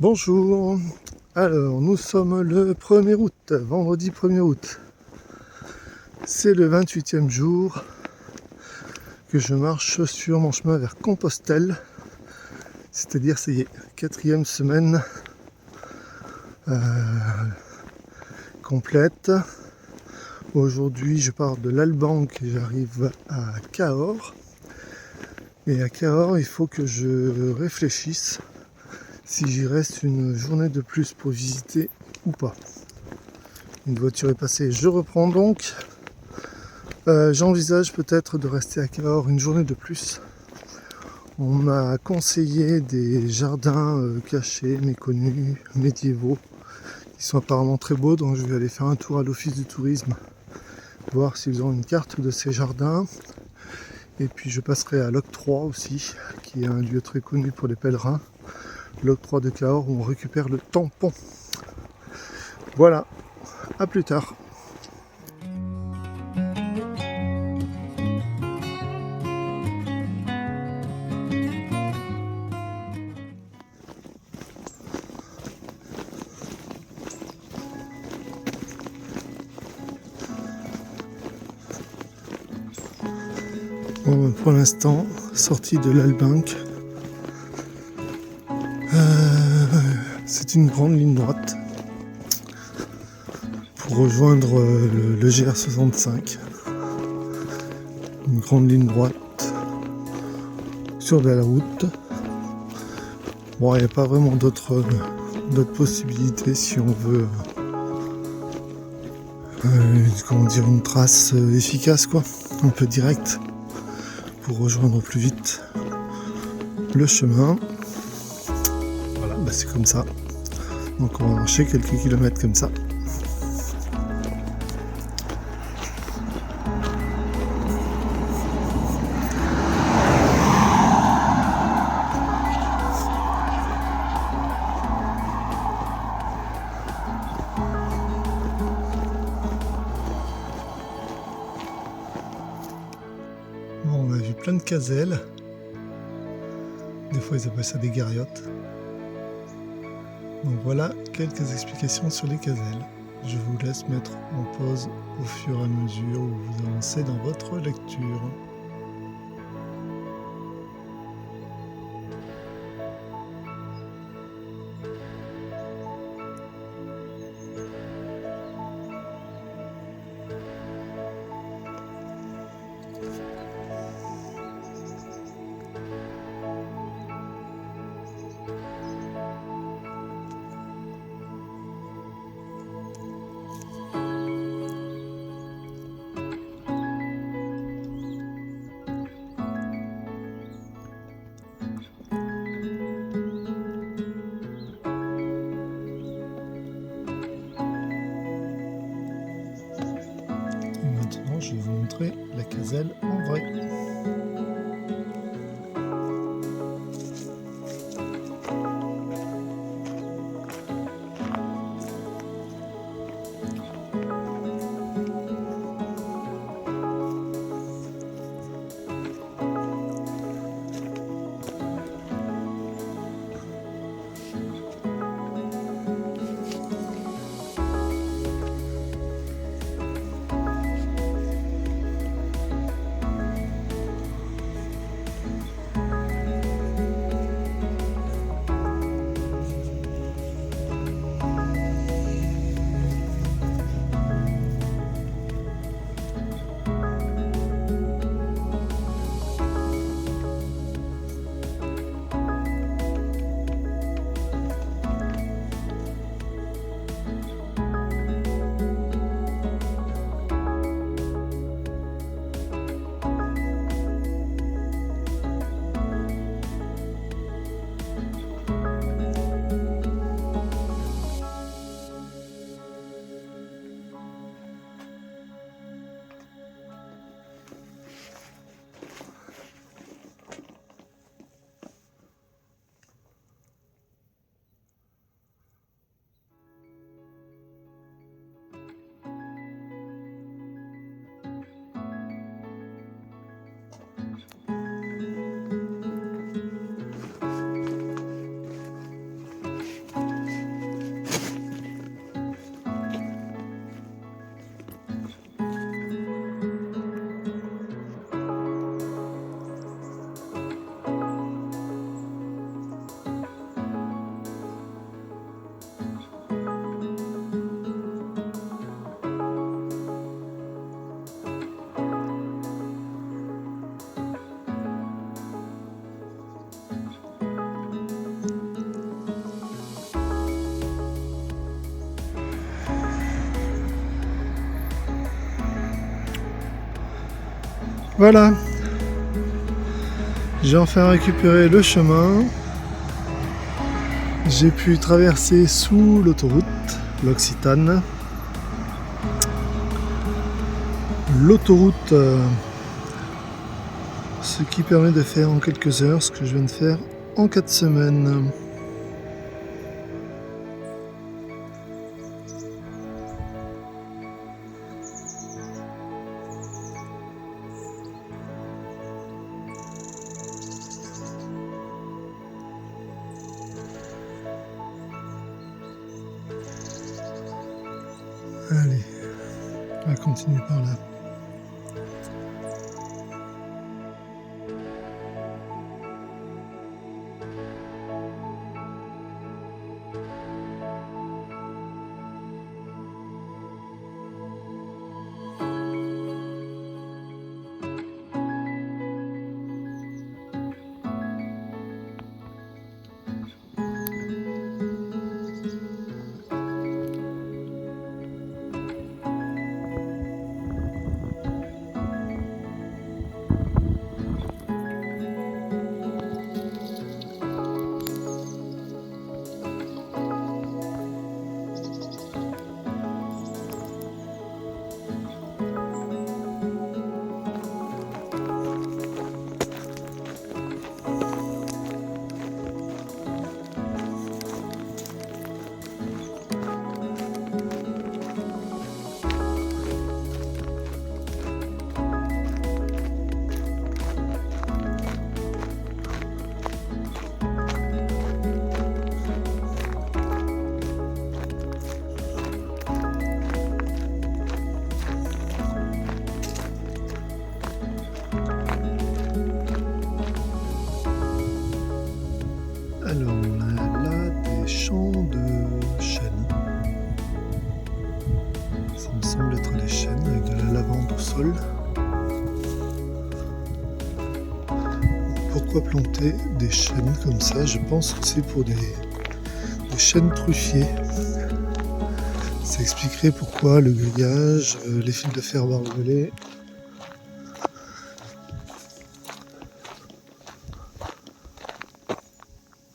Bonjour, alors nous sommes le 1er août, vendredi 1er août. C'est le 28e jour que je marche sur mon chemin vers Compostelle, c'est-à-dire ça y est, 4e semaine complète. Aujourd'hui je pars de l'Albanque et j'arrive à Cahors. Et à Cahors il faut que je réfléchisse si j'y reste une journée de plus pour visiter ou pas. Une voiture est passée, je reprends donc. J'envisage peut-être de rester à Cahors une journée de plus. On m'a conseillé des jardins cachés, méconnus, médiévaux, qui sont apparemment très beaux, donc je vais aller faire un tour à l'office du tourisme, voir s'ils ont une carte de ces jardins. Et puis je passerai à l'Octroi aussi, qui est un lieu très connu pour les pèlerins. L'Octroi de Cahors où on récupère le tampon. Voilà, à plus tard. Bon, pour l'instant, sortie de l'Albanque, c'est une grande ligne droite pour rejoindre le GR65. Une grande ligne droite sur de la route. Bon, il n'y a pas vraiment d'autres possibilités si on veut une trace efficace, quoi, un peu directe pour rejoindre plus vite le chemin. Voilà, c'est comme ça. Donc on va marcher quelques kilomètres comme ça. Bon, on a vu plein de caselles. Des fois ils appellent ça des gariotes. Donc voilà quelques explications sur les caselles. Je vous laisse mettre en pause au fur et à mesure où vous avancez dans votre lecture. Je vais vous montrer la caselle en vrai. Voilà, j'ai enfin récupéré le chemin. J'ai pu traverser sous l'autoroute, l'Occitane. L'autoroute, ce qui permet de faire en quelques heures ce que je viens de faire en 4 semaines. Allez, on va continuer par là. Alors, on a là des champs de chênes. Ça me semble être des chênes avec de la lavande au sol. Pourquoi planter des chênes comme ça? Je pense que c'est pour des chênes truffiers. Ça expliquerait pourquoi le grillage, les fils de fer barbelés.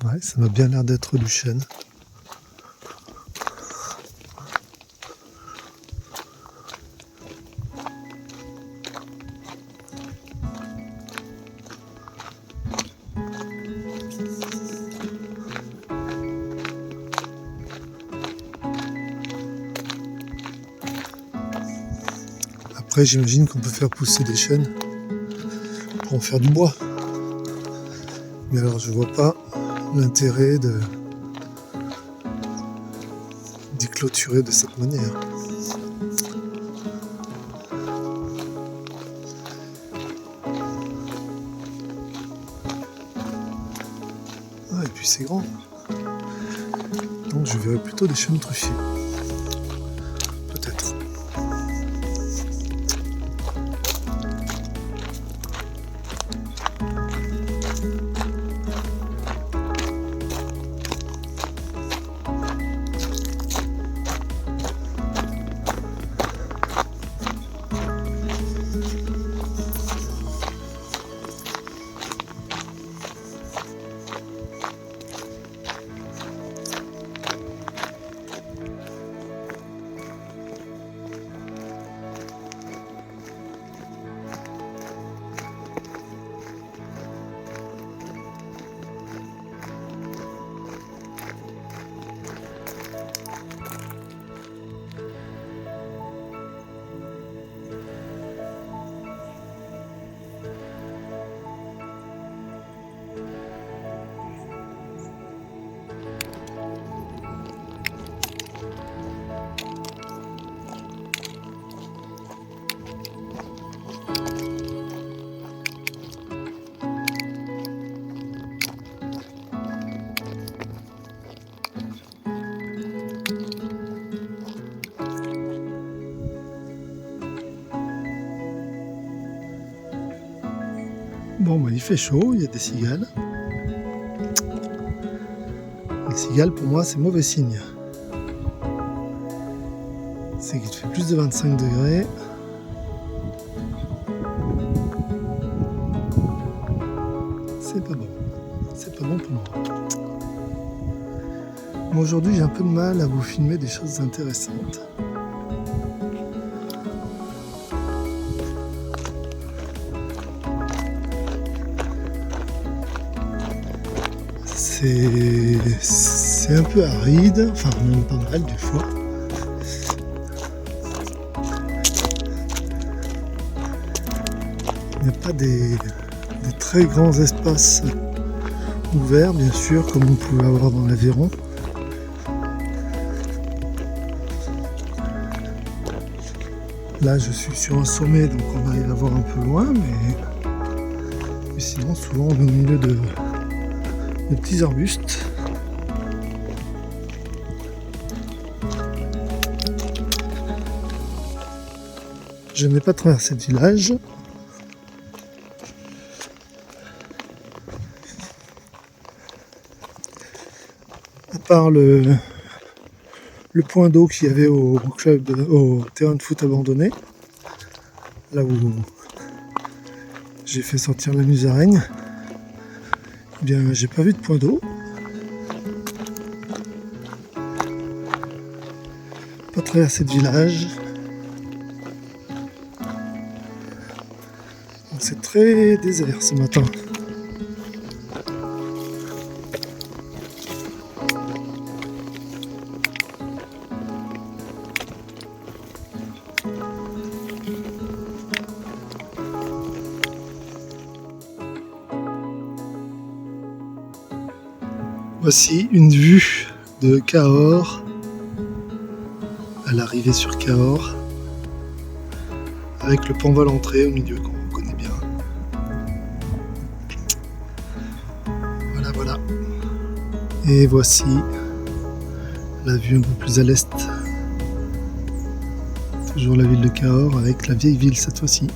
Ouais, ça m'a bien l'air d'être du chêne. Après, j'imagine qu'on peut faire pousser des chênes pour en faire du bois. Mais alors, je vois pas l'intérêt d'y clôturer de cette manière. Ah, et puis c'est grand. Donc je verrais plutôt des chênes truffiers. Peut-être. Bon, bah, il fait chaud, il y a des cigales. Les cigales, pour moi, c'est mauvais signe. C'est qu'il fait plus de 25 degrés. Bon, aujourd'hui j'ai un peu de mal à vous filmer des choses intéressantes. C'est un peu aride, enfin même pas mal des fois. Il n'y a pas des très grands espaces ouverts, bien sûr, comme on pouvait avoir dans l'Aveyron. Là, je suis sur un sommet, donc on arrive à voir un peu loin, mais sinon, souvent, on est au milieu de petits arbustes. Je n'ai pas traversé le village. À part le point d'eau qu'il y avait au terrain de foot abandonné, là où j'ai fait sortir la musaraigne, eh bien j'ai pas vu de point d'eau. Pas traversé de village. C'est très désert ce matin. Voici une vue de Cahors, à l'arrivée sur Cahors, avec le Panval entrée au milieu qu'on connaît bien. Voilà. Et voici la vue un peu plus à l'est. Toujours la ville de Cahors avec la vieille ville cette fois-ci.